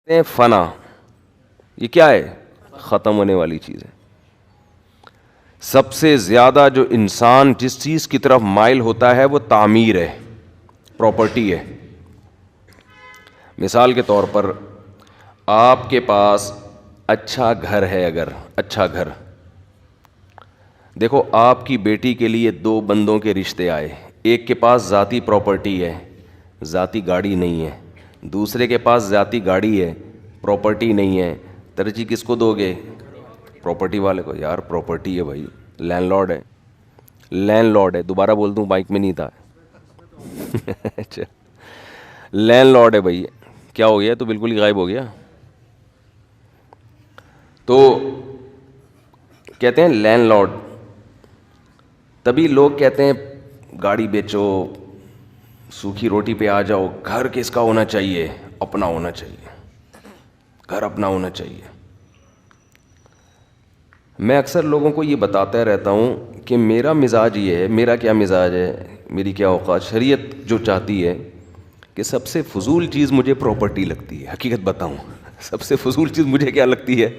فنا، یہ کیا ہے؟ ختم ہونے والی چیز ہے. سب سے زیادہ جو انسان جس چیز کی طرف مائل ہوتا ہے وہ تعمیر ہے، پراپرٹی ہے. مثال کے طور پر آپ کے پاس اچھا گھر ہے، اگر اچھا گھر، دیکھو آپ کی بیٹی کے لیے دو بندوں کے رشتے آئے، ایک کے پاس ذاتی پراپرٹی ہے، ذاتی گاڑی نہیں ہے، دوسرے کے پاس ذاتی گاڑی ہے، پراپرٹی نہیں ہے. ترجیح کس کو دو گے؟ پراپرٹی والے کو. یار پراپرٹی ہے بھائی، لینڈ لارڈ ہے، لینڈ لارڈ ہے. دوبارہ بول دوں، بائک میں نہیں تھا. اچھا، لینڈ لارڈ ہے بھائی. کیا ہو گیا؟ تو بالکل ہی غائب ہو گیا. تو کہتے ہیں لینڈ لارڈ. تبھی لوگ کہتے ہیں گاڑی بیچو، سوکھی روٹی پہ آ جاؤ. گھر کس کا ہونا چاہیے؟ اپنا ہونا چاہیے، گھر اپنا ہونا چاہیے. میں اکثر لوگوں کو یہ بتاتا رہتا ہوں کہ میرا مزاج یہ ہے. میرا کیا مزاج ہے، میری کیا اوقات. شریعت جو چاہتی ہے کہ سب سے فضول چیز مجھے پراپرٹی لگتی ہے. حقیقت بتاؤں، سب سے فضول چیز مجھے کیا لگتی ہے؟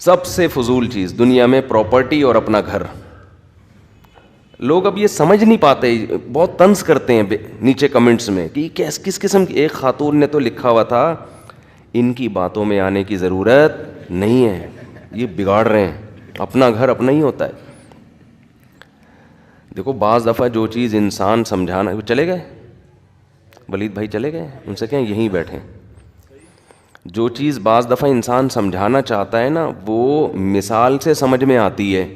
سب سے فضول چیز دنیا میں پراپرٹی اور اپنا گھر. لوگ اب یہ سمجھ نہیں پاتے، بہت طنز کرتے ہیں نیچے کمنٹس میں کہ کس قسم کی. ایک خاتون نے تو لکھا ہوا تھا ان کی باتوں میں آنے کی ضرورت نہیں ہے، یہ بگاڑ رہے ہیں. اپنا گھر اپنا ہی ہوتا ہے. دیکھو بعض دفعہ جو چیز انسان سمجھانا، وہ چلے گئے ولید بھائی، چلے گئے، ان سے کہیں یہیں بیٹھیں. جو چیز بعض دفعہ انسان سمجھانا چاہتا ہے نا، وہ مثال سے سمجھ میں آتی ہے.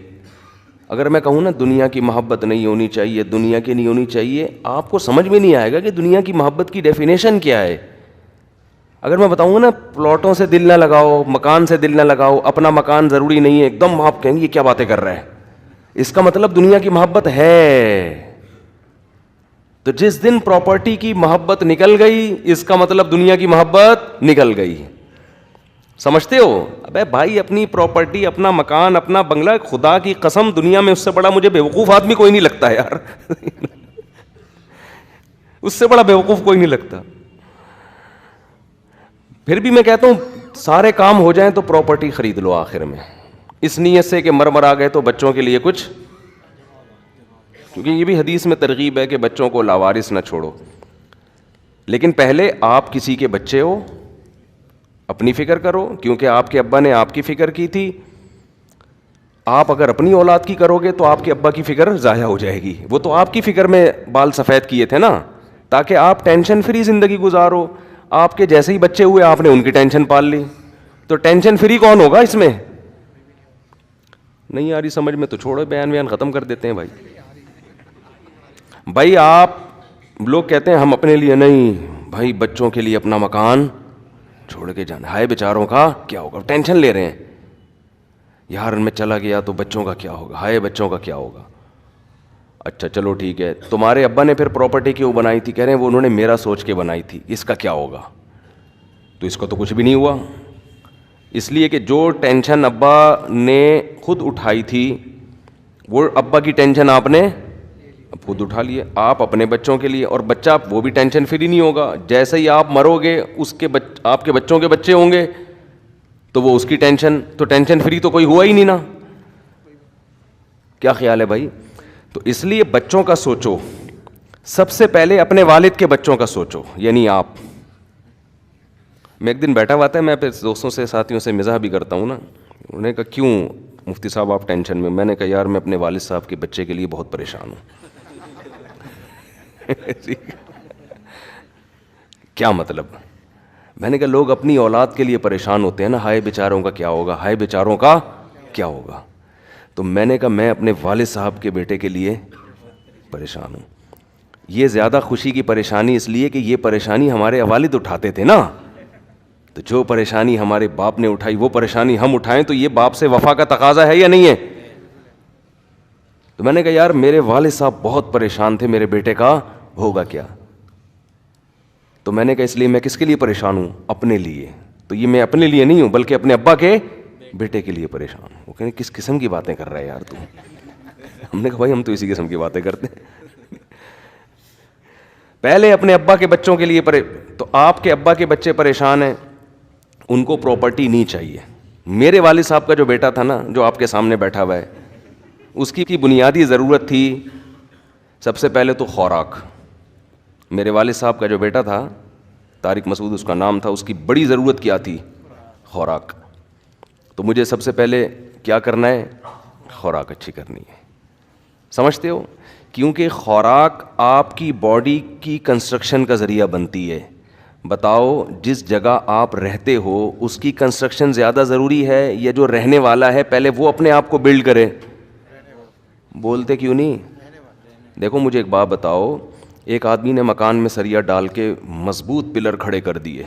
اگر میں کہوں نا دنیا کی محبت نہیں ہونی چاہیے، دنیا کی نہیں ہونی چاہیے، آپ کو سمجھ میں نہیں آئے گا کہ دنیا کی محبت کی ڈیفینیشن کیا ہے. اگر میں بتاؤں گا نا پلاٹوں سے دل نہ لگاؤ، مکان سے دل نہ لگاؤ، اپنا مکان ضروری نہیں ہے، ایک دم آپ کہیں گے یہ کیا باتیں کر رہا ہے. اس کا مطلب دنیا کی محبت ہے. تو جس دن پراپرٹی کی محبت نکل گئی، اس کا مطلب دنیا کی محبت نکل گئی. سمجھتے ہو؟ ابے بھائی اپنی پراپرٹی، اپنا مکان، اپنا بنگلہ، خدا کی قسم دنیا میں اس سے بڑا مجھے بیوقوف آدمی کوئی نہیں لگتا یار. اس سے بڑا بیوقوف کوئی نہیں لگتا. پھر بھی میں کہتا ہوں سارے کام ہو جائیں تو پراپرٹی خرید لو آخر میں، اس نیت سے کہ مر آ گئے تو بچوں کے لیے کچھ، کیونکہ یہ بھی حدیث میں ترغیب ہے کہ بچوں کو لاوارث نہ چھوڑو. لیکن پہلے آپ کسی کے بچے ہو، اپنی فکر کرو، کیونکہ آپ کے ابا نے آپ کی فکر کی تھی. آپ اگر اپنی اولاد کی کرو گے تو آپ کے ابا کی فکر ضائع ہو جائے گی. وہ تو آپ کی فکر میں بال سفید کیے تھے نا، تاکہ آپ ٹینشن فری زندگی گزارو. آپ کے جیسے ہی بچے ہوئے آپ نے ان کی ٹینشن پال لی. تو ٹینشن فری کون ہوگا اس میں؟ نہیں آ رہی سمجھ میں تو چھوڑو، بیان ختم کر دیتے ہیں بھائی. بھائی آپ لوگ کہتے ہیں ہم اپنے لیے نہیں، بھائی بچوں کے لیے اپنا مکان چھوڑ کے جانا. ہائے بیچاروں کا کیا ہوگا؟ ٹینشن لے رہے ہیں یار، میں چلا گیا تو بچوں کا کیا ہوگا، ہائے بچوں کا کیا ہوگا. اچھا چلو ٹھیک ہے، تمہارے ابا نے پھر پراپرٹی کیوں بنائی تھی؟ کہہ رہے ہیں وہ انہوں نے میرا سوچ کے بنائی تھی، اس کا کیا ہوگا؟ تو اس کا تو کچھ بھی نہیں ہوا. اس لیے کہ جو ٹینشن ابا نے خود اٹھائی تھی، وہ ابا کی ٹینشن آپ نے خود اٹھا لیے. آپ اپنے بچوں کے لیے، اور بچہ وہ بھی ٹینشن فری نہیں ہوگا. جیسے ہی آپ مرو گے اس کے آپ کے بچوں کے بچے ہوں گے تو وہ اس کی ٹینشن، تو ٹینشن فری تو کوئی ہوا ہی نہیں نا. کیا خیال ہے بھائی؟ تو اس لیے بچوں کا سوچو، سب سے پہلے اپنے والد کے بچوں کا سوچو، یعنی آپ. میں ایک دن بیٹھا ہوا تھا، میں پھر دوستوں سے ساتھیوں سے مزاح بھی کرتا ہوں نا. انہوں نے کہا کیوں مفتی صاحب آپ ٹینشن میں؟ میں نے کہا یار میں اپنے والد صاحب کے بچے کے لیے بہت پریشان ہوں. کیا مطلب؟ میں نے کہا لوگ اپنی اولاد کے لیے پریشان ہوتے ہیں نا، ہائے بیچاروں کا کیا ہوگا، ہائے بیچاروں کا کیا ہوگا. تو میں نے کہا میں اپنے والد صاحب کے بیٹے کے لیے پریشان ہوں. یہ زیادہ خوشی کی پریشانی اس لیے کہ یہ پریشانی ہمارے والد اٹھاتے تھے نا. تو جو پریشانی ہمارے باپ نے اٹھائی وہ پریشانی ہم اٹھائیں تو یہ باپ سے وفا کا تقاضا ہے یا نہیں ہے؟ تو میں نے کہا یار میرے والد صاحب بہت پریشان تھے میرے بیٹے کا ہوگا کیا. تو میں نے کہا اس لیے میں کس کے لیے پریشان ہوں؟ اپنے لیے. تو یہ میں اپنے لیے نہیں ہوں بلکہ اپنے ابا کے بیٹے کے لیے پریشان ہوں. وہ کہیں کس قسم کی باتیں کر رہا ہے یار تو. ہم نے کہا بھائی ہم تو اسی قسم کی باتیں کرتے ہیں. پہلے اپنے ابا کے بچوں کے لیے تو آپ کے ابا کے بچے پریشان ہیں, ان کو پراپرٹی نہیں چاہیے. میرے والد صاحب کا جو بیٹا تھا نا, جو آپ کے سامنے بیٹھا ہوا ہے, اس کی بنیادی ضرورت تھی سب سے پہلے تو خوراک. میرے والد صاحب کا جو بیٹا تھا, طارق مسعود اس کا نام تھا, اس کی بڑی ضرورت کیا تھی؟ خوراک. تو مجھے سب سے پہلے کیا کرنا ہے؟ خوراک اچھی کرنی ہے. سمجھتے ہو؟ کیونکہ خوراک آپ کی باڈی کی کنسٹرکشن کا ذریعہ بنتی ہے. بتاؤ, جس جگہ آپ رہتے ہو اس کی کنسٹرکشن زیادہ ضروری ہے یا جو رہنے والا ہے پہلے وہ اپنے آپ کو بلڈ کرے؟ بولتے کیوں نہیں؟ دیکھو مجھے ایک بات بتاؤ, ایک آدمی نے مکان میں سریا ڈال کے مضبوط پلر کھڑے کر دیے,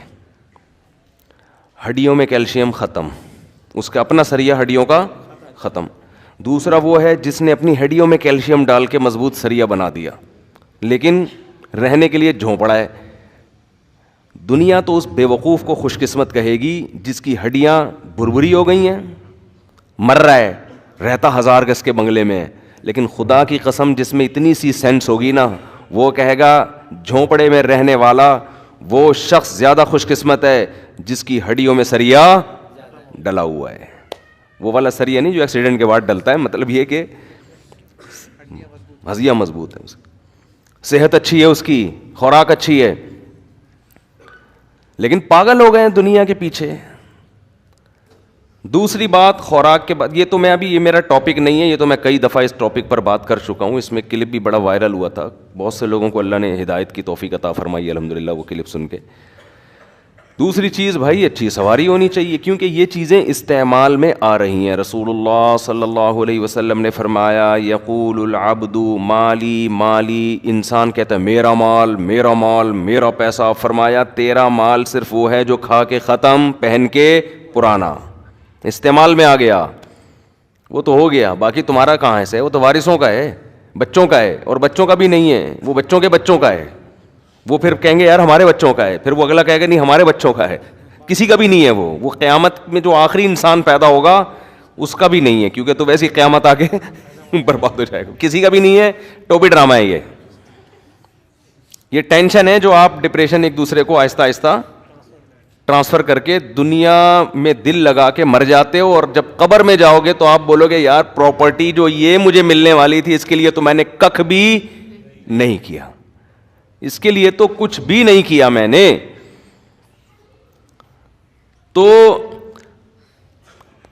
ہڈیوں میں کیلشیم ختم, اس کا اپنا سریا ہڈیوں کا ختم. دوسرا وہ ہے جس نے اپنی ہڈیوں میں کیلشیم ڈال کے مضبوط سریا بنا دیا, لیکن رہنے کے لیے جھونپڑا ہے. دنیا تو اس بے وقوف کو خوش قسمت کہے گی جس کی ہڈیاں بھربھری ہو گئی ہیں, مر رہا ہے, رہتا 1000 گز کے بنگلے میں, لیکن خدا کی قسم جس میں اتنی سی سینس ہوگی نا, وہ کہے گا جھونپڑے میں رہنے والا وہ شخص زیادہ خوش قسمت ہے جس کی ہڈیوں میں سریا ڈلا ہوا ہے. وہ والا سریا نہیں جو ایکسیڈنٹ کے بعد ڈلتا ہے, مطلب یہ کہ ہڈیاں مضبوط ہے, صحت اچھی ہے, اس کی خوراک اچھی ہے. لیکن پاگل ہو گئے ہیں دنیا کے پیچھے. دوسری بات خوراک کے بعد, یہ تو میں ابھی, یہ میرا ٹاپک نہیں ہے, یہ تو میں کئی دفعہ اس ٹاپک پر بات کر چکا ہوں. اس میں کلپ بھی بڑا وائرل ہوا تھا, بہت سے لوگوں کو اللہ نے ہدایت کی توفیق عطا فرمائی الحمدللہ وہ کلپ سن کے. دوسری چیز بھائی, اچھی سواری ہونی چاہیے, کیونکہ یہ چیزیں استعمال میں آ رہی ہیں. رسول اللہ صلی اللہ علیہ وسلم نے فرمایا, یقول العبد مالی مالی, انسان کہتا ہے میرا مال میرا مال میرا پیسہ. فرمایا تیرا مال صرف وہ ہے جو کھا کے ختم, پہن کے پرانا, استعمال میں آ گیا, وہ تو ہو گیا. باقی تمہارا کہاں ہے؟ وہ تو وارثوں کا ہے, بچوں کا ہے, اور بچوں کا بھی نہیں ہے, وہ بچوں کے بچوں کا ہے. وہ پھر کہیں گے یار ہمارے بچوں کا ہے, پھر وہ اگلا کہے گا نہیں ہمارے بچوں کا ہے. کسی کا بھی نہیں ہے وہ قیامت میں جو آخری انسان پیدا ہوگا اس کا بھی نہیں ہے, کیونکہ تو ویسی قیامت آ کے برباد ہو جائے گا. کسی کا بھی نہیں ہے, ٹوپی ڈرامہ ہے یہ ٹینشن ہے جو آپ ڈپریشن ایک دوسرے کو آہستہ آہستہ ٹرانسفر کر کے دنیا میں دل لگا کے مر جاتے ہو, اور جب قبر میں جاؤ گے تو آپ بولو گے یار پراپرٹی جو یہ مجھے ملنے والی تھی اس کے لیے تو میں نے ککھ بھی نہیں کیا, اس کے لیے تو کچھ بھی نہیں کیا میں نے. تو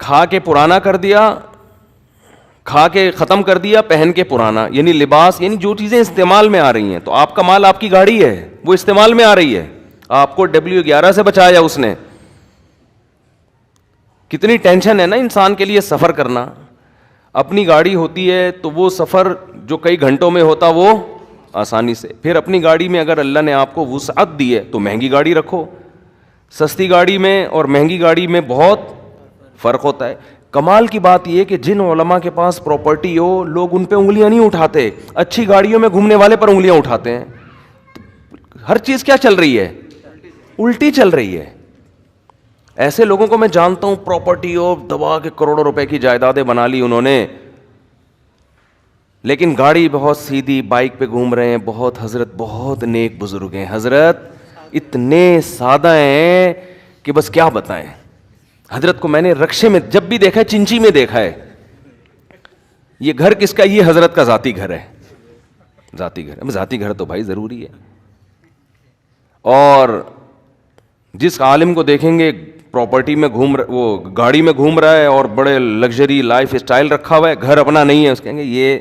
کھا کے پرانا کر دیا, کھا کے ختم کر دیا, پہن کے پرانا, یعنی لباس, یعنی جو چیزیں استعمال میں آ رہی ہیں. تو آپ کا مال آپ کی گاڑی ہے, وہ استعمال میں آ رہی ہے, آپ کو W11 سے بچایا اس نے. کتنی ٹینشن ہے نا انسان کے لیے سفر کرنا. اپنی گاڑی ہوتی ہے تو وہ سفر جو کئی گھنٹوں میں ہوتا وہ آسانی سے. پھر اپنی گاڑی میں اگر اللہ نے آپ کو وسعت دی ہے تو مہنگی گاڑی رکھو. سستی گاڑی میں اور مہنگی گاڑی میں بہت فرق ہوتا ہے. کمال کی بات یہ کہ جن علماء کے پاس پراپرٹی ہو لوگ ان پہ انگلیاں نہیں اٹھاتے, اچھی گاڑیوں میں گھومنے والے پر انگلیاں اٹھاتے ہیں. ہر چیز کیا چل رہی ہے؟ الٹی چل رہی ہے. ایسے لوگوں کو میں جانتا ہوں, پراپرٹی ہو دبا کے کروڑوں روپے کی جائیدادیں بنا لی انہوں نے, لیکن گاڑی بہت سیدھی, بائک پہ گھوم رہے ہیں. بہت حضرت بہت نیک بزرگ ہیں, حضرت اتنے سادہ ہیں کہ بس کیا بتائیں. حضرت کو میں نے رکشے میں جب بھی دیکھا ہے, چنچی میں دیکھا ہے. یہ گھر کس کا؟ یہ حضرت کا ذاتی گھر ہے. ذاتی گھر, ذاتی گھر تو بھائی ضروری ہے. اور جس عالم کو دیکھیں گے پراپرٹی میں وہ گاڑی میں گھوم رہا ہے اور بڑے لگژری لائف اسٹائل رکھا ہوا ہے, گھر اپنا نہیں ہے, اس کہیں گے یہ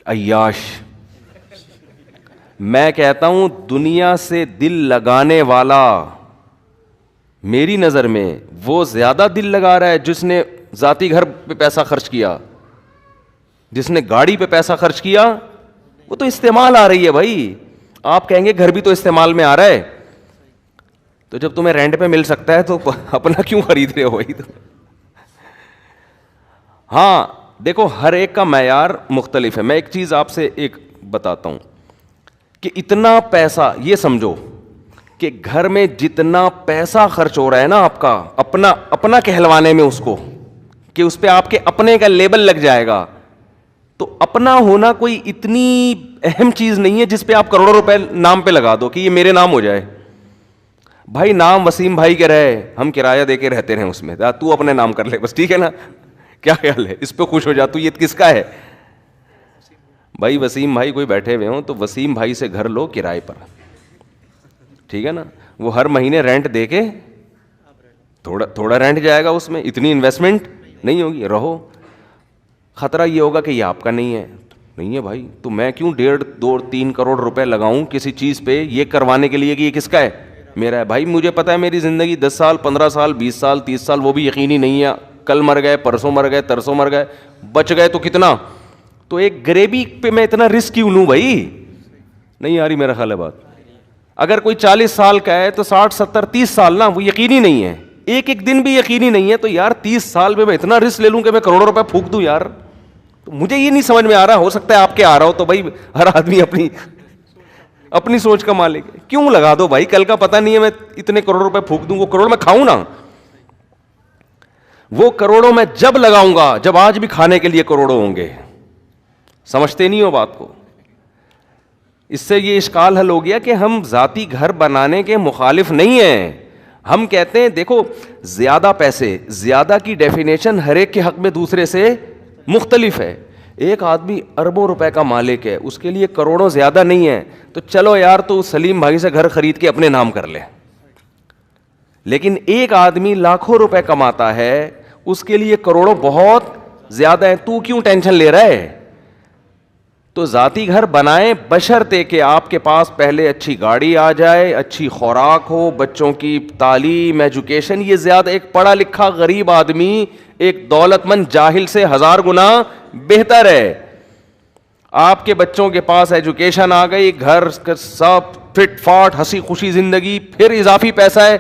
عیاش. میں کہتا ہوں دنیا سے دل لگانے والا میری نظر میں وہ زیادہ دل لگا رہا ہے جس نے ذاتی گھر پہ پیسہ خرچ کیا. جس نے گاڑی پہ پیسہ خرچ کیا وہ تو استعمال آ رہی ہے بھائی. آپ کہیں گے گھر بھی تو استعمال میں آ رہا ہے, تو جب تمہیں رینٹ پہ مل سکتا ہے تو اپنا کیوں خرید رہے ہو بھائی. تو ہاں دیکھو ہر ایک کا معیار مختلف ہے. میں ایک چیز آپ سے ایک بتاتا ہوں کہ اتنا پیسہ, یہ سمجھو کہ گھر میں جتنا پیسہ خرچ ہو رہا ہے نا آپ کا اپنا کہلوانے میں, اس کو کہ اس پہ آپ کے اپنے کا لیبل لگ جائے گا, تو اپنا ہونا کوئی اتنی اہم چیز نہیں ہے جس پہ آپ کروڑوں روپے نام پہ لگا دو کہ یہ میرے نام ہو جائے. بھائی نام وسیم بھائی کے رہے, ہم کرایہ دے کے رہتے رہے اس میں, تو اپنے نام کر لے بس, ٹھیک ہے نا, کیا خیال ہے, اس پہ خوش ہو جا, تو یہ کس کا ہے بھائی؟ وسیم بھائی کوئی بیٹھے ہوئے ہوں تو وسیم بھائی سے گھر لو کرائے پر, ٹھیک ہے نا, وہ ہر مہینے رینٹ دے کے, تھوڑا رینٹ جائے گا اس میں, اتنی انویسٹمنٹ نہیں ہوگی, رہو. خطرہ یہ ہوگا کہ یہ آپ کا نہیں ہے بھائی, تو میں کیوں 1.5 2 3 کروڑ روپے لگاؤں کسی چیز پہ یہ کروانے کے لیے کہ یہ کس کا ہے, میرا ہے. بھائی مجھے پتا ہے میری زندگی 10 سال 15 سال 20 سال 30 سال وہ بھی یقینی نہیں ہے, کل مر گئے, پرسوں مر گئے, ترسوں مر گئے, بچ گئے تو کتنا, تو ایک گریبی پہ میں اتنا رسک کیوں لوں بھائی؟ نہیں آ رہی میرا خیال ہے بات. اگر کوئی 40 سال کا ہے تو 60 70 30 سال نا وہ یقینی نہیں ہے, ایک دن بھی یقینی نہیں ہے, تو یار 30 سال میں اتنا رسک لے لوں کہ میں کروڑوں روپے پھونک دوں یار. تو مجھے یہ نہیں سمجھ میں آ رہا, ہو سکتا ہے آپ کے آ رہا ہو, تو بھائی ہر آدمی اپنی سوچ کا مالک ہے. کیوں لگا دو بھائی, کل کا پتہ نہیں ہے, میں اتنے کروڑ روپے پھونک دوں, وہ کروڑ میں کھاؤں نا, وہ کروڑوں میں جب لگاؤں گا جب آج بھی کھانے کے لیے کروڑوں ہوں گے. سمجھتے نہیں ہو بات کو؟ اس سے یہ اشکال حل ہو گیا کہ ہم ذاتی گھر بنانے کے مخالف نہیں ہیں. ہم کہتے ہیں دیکھو زیادہ پیسے, زیادہ کی ڈیفینیشن ہر ایک کے حق میں دوسرے سے مختلف ہے. ایک آدمی اربوں روپے کا مالک ہے, اس کے لیے کروڑوں زیادہ نہیں ہے, تو چلو یار تو سلیم بھائی سے گھر خرید کے اپنے نام کر لے. لیکن ایک آدمی لاکھوں روپے کماتا ہے, اس کے لیے کروڑوں بہت زیادہ ہیں, تو کیوں ٹینشن لے رہا ہے؟ تو ذاتی گھر بنائیں بشرطے کہ آپ کے پاس پہلے اچھی گاڑی آ جائے, اچھی خوراک ہو, بچوں کی تعلیم ایجوکیشن. یہ زیادہ ایک پڑھا لکھا غریب آدمی ایک دولت مند جاہل سے 1000 گنا بہتر ہے. آپ کے بچوں کے پاس ایجوکیشن آ گئی, گھر سب فٹ فاٹ ہنسی خوشی زندگی, پھر اضافی پیسہ ہے,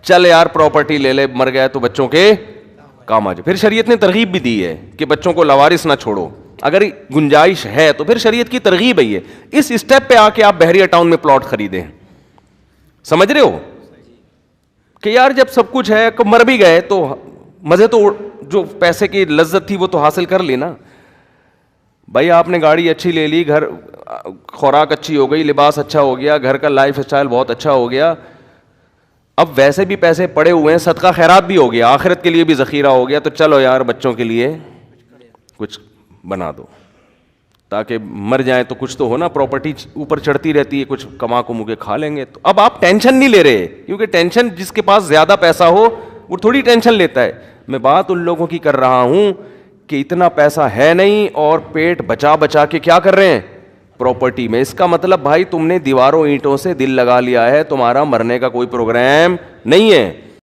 چل یار پراپرٹی لے لے, مر گئے تو بچوں کے کام آ جائے. پھر شریعت نے ترغیب بھی دی ہے کہ بچوں کو لوارث نہ چھوڑو, اگر گنجائش ہے تو پھر شریعت کی ترغیب ہے. اس اسٹیپ پہ آ کے آپ بحریہ ٹاؤن میں پلاٹ خریدیں. سمجھ رہے ہو کہ یار جب سب کچھ ہے, مر بھی گئے تو مزے تو جو پیسے کی لذت تھی وہ تو حاصل کر لی نا. بھائی آپ نے گاڑی اچھی لے لی, گھر خوراک اچھی ہو گئی, لباس اچھا ہو گیا, گھر کا لائف اسٹائل بہت اچھا ہو گیا, اب ویسے بھی پیسے پڑے ہوئے ہیں, صدقہ خیرات بھی ہو گیا, آخرت کے لیے بھی ذخیرہ ہو گیا, تو چلو یار بچوں کے لیے کچھ بنا دو تاکہ مر جائیں تو کچھ تو ہو نا, پراپرٹی اوپر چڑھتی رہتی ہے, کچھ کما کمو کے کھا لیں گے. تو اب آپ ٹینشن نہیں لے رہے, کیونکہ ٹینشن جس کے پاس زیادہ پیسہ ہو وہ تھوڑی ٹینشن لیتا ہے. میں بات ان لوگوں کی کر رہا ہوں کہ اتنا پیسہ ہے نہیں اور پیٹ بچا بچا کے کیا کر رہے ہیں پراپرٹی میں. اس کا مطلب بھائی تم نے دیواروں اینٹوں سے دل لگا لیا ہے, تمہارا مرنے کا کوئی پروگرام نہیں ہے.